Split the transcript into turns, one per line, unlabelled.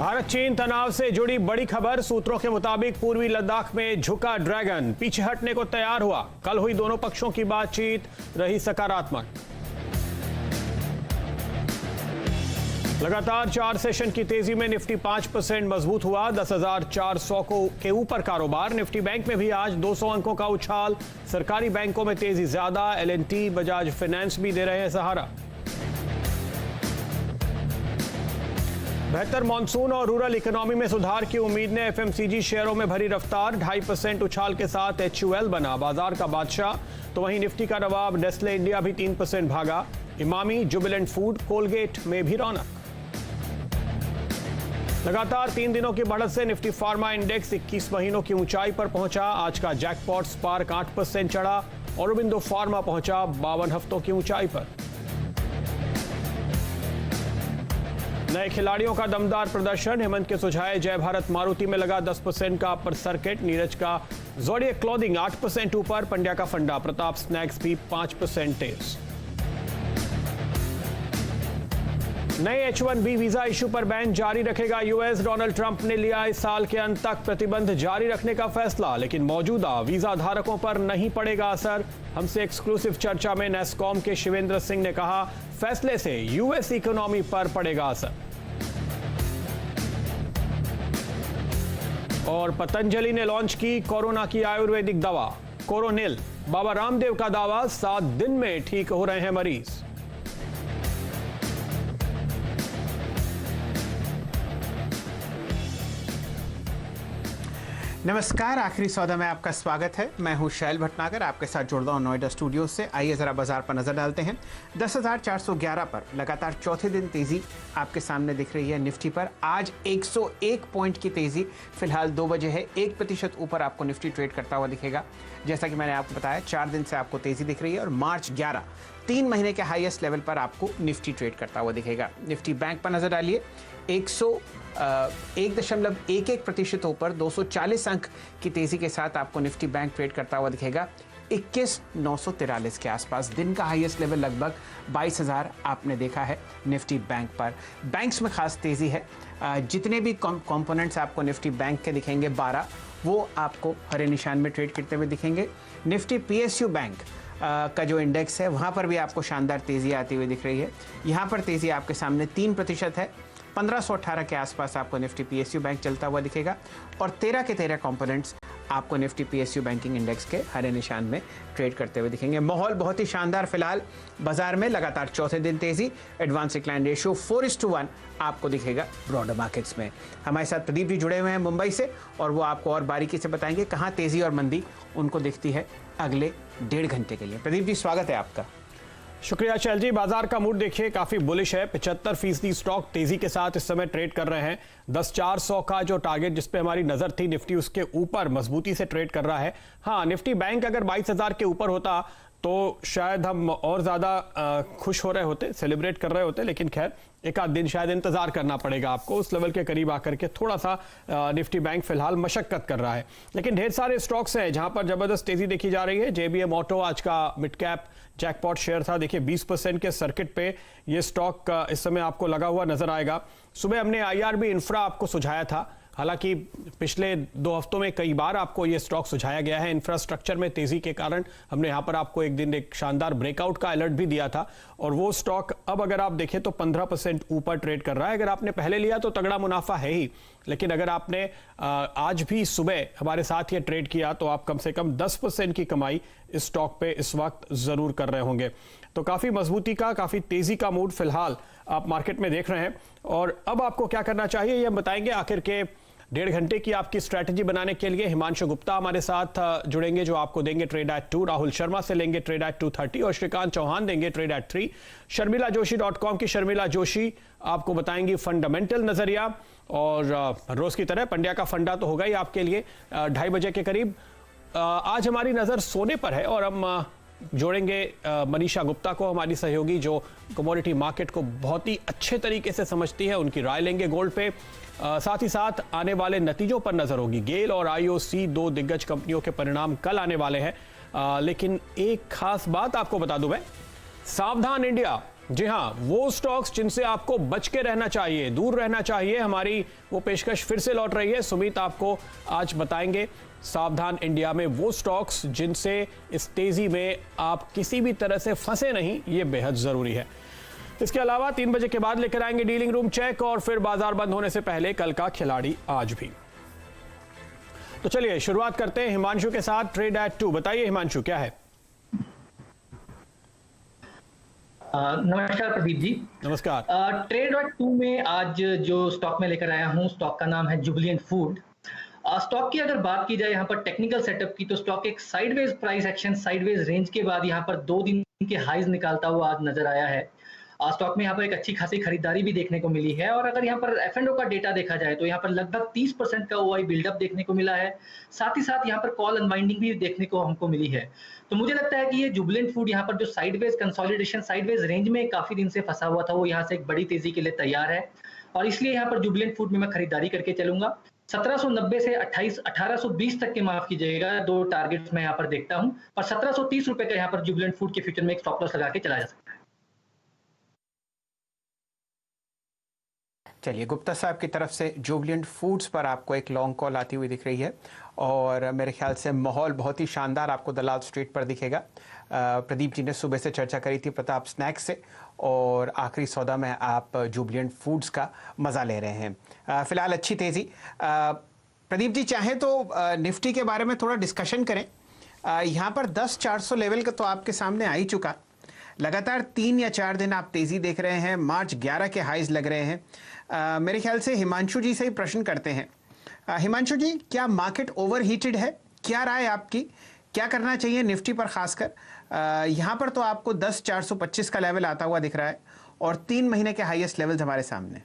भारत चीन तनाव से जुड़ी बड़ी खबर। सूत्रों के मुताबिक पूर्वी लद्दाख में झुका ड्रैगन पीछे हटने को तैयार हुआ। कल हुई दोनों पक्षों की बातचीत रही सकारात्मक। लगातार 4 सेशन की तेजी में निफ्टी 5% मजबूत हुआ। 10,400 के ऊपर कारोबार। निफ्टी बैंक में भी आज 200 अंकों का उछाल। सरकारी बैंकों में तेजी ज्यादा। L&T, बजाज फाइनेंस भी दे रहे हैं सहारा। बेहतर मॉनसून और रूरल इकोनॉमी में सुधार की उम्मीद ने FMCG शेयरों में भरी रफ्तार। 2.5% उछाल के साथ HUL बना बाजार का बादशाह। तो वहीं निफ्टी का नवाब नेस्ले इंडिया भी 3% भागा। इमामी, जुबिलेंट फूड, कोलगेट में भी रौनक। लगातार 3 दिनों की बढ़त से निफ्टी फार्मा इंडेक्स 21 महीनों की ऊंचाई पर पहुंचा। आज का जैकपॉट स्पार्क 8% चढ़ा। औरोबिंदो फार्मा पहुंचा 52 हफ्तों की ऊंचाई पर। नए खिलाड़ियों का दमदार प्रदर्शन। हेमंत के सुझाए जय भारत मारुति में लगा 10% का अपर सर्किट। नीरज का जोडिएक क्लॉथिंग 8% ऊपर। पंड्या का फंडा प्रताप स्नैक्स भी 5% तेज। नए H1B वीजा इशू पर बैन जारी रखेगा यूएस। डोनाल्ड ट्रंप ने लिया इस साल के अंत तक प्रतिबंध जारी रखने का फैसला, लेकिन मौजूदा वीजा धारकों पर नहीं पड़ेगा असर। हमसे एक्सक्लूसिव चर्चा में नेस्कॉम के शिवेंद्र सिंह ने कहा, फैसले से यूएस इकोनॉमी पर पड़ेगा असर। और पतंजलि ने लॉन्च की कोरोना की आयुर्वेदिक दवा कोरोनिल। बाबा रामदेव का दावा, 7 दिन में ठीक हो रहे हैं मरीज।
नमस्कार, आखिरी सौदा में आपका स्वागत है। मैं हूं शैल भटनागर, आपके साथ जुड़ रहा हूं नोएडा स्टूडियो से। आइए जरा बाजार पर नजर डालते हैं। 10,411 पर लगातार चौथे दिन तेजी आपके सामने दिख रही है। निफ्टी पर आज 101 पॉइंट की तेजी फिलहाल 2 बजे है। 1% ऊपर आपको निफ्टी ट्रेड करता हुआ दिखेगा। जैसा कि मैंने आपको बताया, 4 दिन से आपको तेजी दिख रही है और मार्च 11 3 महीने के हाईएस्ट लेवल पर आपको निफ्टी ट्रेड करता हुआ दिखेगा। निफ्टी बैंक पर नजर डालिए, 1.11% ऊपर 240 अंक की तेजी के साथ आपको निफ्टी बैंक ट्रेड करता हुआ दिखेगा। 21,943 के आसपास दिन का हाईएस्ट लेवल लगभग 22,000 आपने देखा है निफ्टी बैंक पर। बैंक्स में खास तेजी है। जितने भी कंपोनेंट्स आपको निफ्टी बैंक के दिखेंगे 12, वो आपको हरे निशान में ट्रेड करते हुए दिखेंगे। निफ्टी PSU बैंक का जो इंडेक्स है वहाँ पर भी आपको शानदार तेजी आती हुई दिख रही है। यहाँ पर तेजी आपके सामने 3% है। 1518 के आसपास आपको निफ्टी PSU बैंक चलता हुआ दिखेगा और 13 के 13 कंपोनेंट्स आपको निफ्टी PSU बैंकिंग इंडेक्स के हरे निशान में ट्रेड करते हुए दिखेंगे। माहौल बहुत ही शानदार फिलहाल बाजार में। लगातार चौथे दिन तेजी। एडवांस डिक्लाइन रेशियो 4:1 आपको दिखेगा ब्रॉडर मार्केट्स में। हमारे साथ प्रदीप जी जुड़े हुए हैं मुंबई से और वो आपको और बारीकी से बताएंगे कहाँ तेजी और मंदी उनको दिखती है अगले 1.5 घंटे के लिए। प्रदीप जी, स्वागत है आपका।
शुक्रिया शैल जी। बाजार का मूड देखिए काफी बुलिश है। 75% स्टॉक तेजी के साथ इस समय ट्रेड कर रहे हैं। 10,400 का जो टारगेट जिस पे हमारी नजर थी, निफ्टी उसके ऊपर मजबूती से ट्रेड कर रहा है। हाँ, निफ्टी बैंक अगर 22,000 के ऊपर होता तो शायद हम और ज्यादा खुश हो रहे होते, सेलिब्रेट कर रहे होते, लेकिन खैर एक आध दिन शायद इंतजार करना पड़ेगा आपको। उस लेवल के करीब आकर के थोड़ा सा निफ्टी बैंक फिलहाल मशक्कत कर रहा है। लेकिन ढेर सारे स्टॉक्स हैं जहां पर जबरदस्त तेजी देखी जा रही है। JBM ऑटो आज का मिड कैप जैकपॉट शेयर था। देखिए 20% के सर्किट पे ये स्टॉक इस समय आपको लगा हुआ नजर आएगा। सुबह हमने IRB इंफ्रा आपको सुझाया था। हालांकि पिछले 2 हफ्तों में कई बार आपको ये स्टॉक सुझाया गया है। इंफ्रास्ट्रक्चर में तेजी के कारण हमने यहां पर आपको एक दिन एक शानदार ब्रेकआउट का अलर्ट भी दिया था और वो स्टॉक अब अगर आप देखें तो 15% ऊपर ट्रेड कर रहा है। अगर आपने पहले लिया तो तगड़ा मुनाफा है ही, लेकिन अगर आपने आज भी सुबह हमारे साथ ये ट्रेड किया तो आप कम से कम 10% की कमाई इस स्टॉक पे इस वक्त जरूर कर रहे होंगे। तो काफी मजबूती का, काफी तेजी का मूड फिलहाल आप मार्केट में देख रहे हैं। और अब आपको क्या करना चाहिए ये हम बताएंगे। आखिर के 1.5 घंटे की आपकी स्ट्रैटेजी बनाने के लिए हिमांशु गुप्ता हमारे साथ जुड़ेंगे, जो आपको देंगे ट्रेड एट 2। राहुल शर्मा से लेंगे ट्रेड एट 2:30 और श्रीकांत चौहान देंगे ट्रेड एट 3। शर्मिलाजोशी.com की शर्मिला जोशी आपको बताएंगी फंडामेंटल नजरिया। और रोज की तरह पंड्या का फंडा तो होगा ही आपके लिए 2:30 बजे के करीब। आज हमारी नजर सोने पर है और हम जोड़ेंगे मनीषा गुप्ता को, हमारी सहयोगी, जो कमोडिटी मार्केट को बहुत ही अच्छे तरीके से समझती है। उनकी राय लेंगे गोल्ड पे। साथ ही साथ आने वाले नतीजों पर नजर होगी। गेल और IOC 2 दिग्गज कंपनियों के परिणाम कल आने वाले हैं। लेकिन एक खास बात आपको बता दूं मैं, सावधान इंडिया जी हाँ, वो स्टॉक्स जिनसे आपको बच के रहना चाहिए, दूर रहना चाहिए, हमारी वो पेशकश फिर से लौट रही है। सुमित आपको आज बताएंगे सावधान इंडिया में वो स्टॉक्स जिनसे इस तेजी में आप किसी भी तरह से फंसे नहीं, ये बेहद जरूरी है। इसके अलावा 3 बजे के बाद लेकर आएंगे डीलिंग रूम चेक और फिर बाजार बंद होने से पहले कल का खिलाड़ी आज भी। तो चलिए शुरुआत करते हैं हिमांशु के साथ। ट्रेड एट 2, बताइए हिमांशु क्या है?
नमस्कार प्रदीप जी।
नमस्कार।
ट्रेड एट 2 में आज जो स्टॉक में लेकर आया हूं, स्टॉक का नाम है जुबिलेंट फूड। स्टॉक की अगर बात की जाए यहाँ पर टेक्निकल सेटअप की, तो स्टॉक एक sideways price action, sideways range के बाद यहाँ पर 2 दिन के हाईज निकालता हुआ आज नजर आया है। स्टॉक में यहाँ पर एक अच्छी खासी खरीदारी भी देखने को मिली है और अगर यहाँ पर F&O का डेटा देखा जाए तो यहाँ पर लगभग 30% का OI बिल्डअप देखने को मिला है। साथ ही साथ यहाँ पर कॉल अनवाइंडिंग भी देखने को हमको मिली है। तो मुझे लगता है कि ये जुबिलेंट फूड यहाँ पर जो साइडवेज कंसोलिडेशन, साइडवेज रेंज में काफी दिन से फंसा हुआ था, वो यहाँ से एक बड़ी तेजी के लिए तैयार है और इसलिए यहाँ पर जुबिलेंट फूड में मैं खरीदारी करके चलूंगा। 1790 से 1820 तक के, माफ कीजिएगा, 2 टारगेट्स मैं यहाँ पर देखता हूँ और 1730 रुपए का यहाँ पर जुबिलेंट फूड के फ्यूचर में एक स्टॉप लॉस लगा के चला जा सकता है।
चलिए, गुप्ता साहब की तरफ से जुबिलेंट फूड्स पर आपको एक लॉन्ग कॉल आती हुई दिख रही है और मेरे ख्याल से माहौल बहुत ही शानदार आपको दलाल स्ट्रीट पर दिखेगा। प्रदीप जी ने सुबह से चर्चा करी थी प्रताप स्नैक्स से और आखिरी सौदा में आप जुबिलेंट फूड्स का मज़ा ले रहे हैं। फिलहाल अच्छी तेज़ी। प्रदीप जी चाहें तो निफ्टी के बारे में थोड़ा डिस्कशन करें। यहाँ पर 10,400 लेवल का तो आपके सामने आ ही चुका। लगातार 3 या 4 दिन आप तेज़ी देख रहे हैं, मार्च 11 के हाइज लग रहे हैं। मेरे ख्याल से हिमांशु जी से ही प्रश्न करते हैं। हिमांशु जी, क्या मार्केट ओवर हीटेड है? क्या राय आपकी, क्या करना चाहिए निफ्टी पर खासकर? यहाँ पर तो आपको 10,425 का लेवल आता हुआ दिख रहा है और 3 महीने के हाईएस्ट लेवल्स हमारे सामने।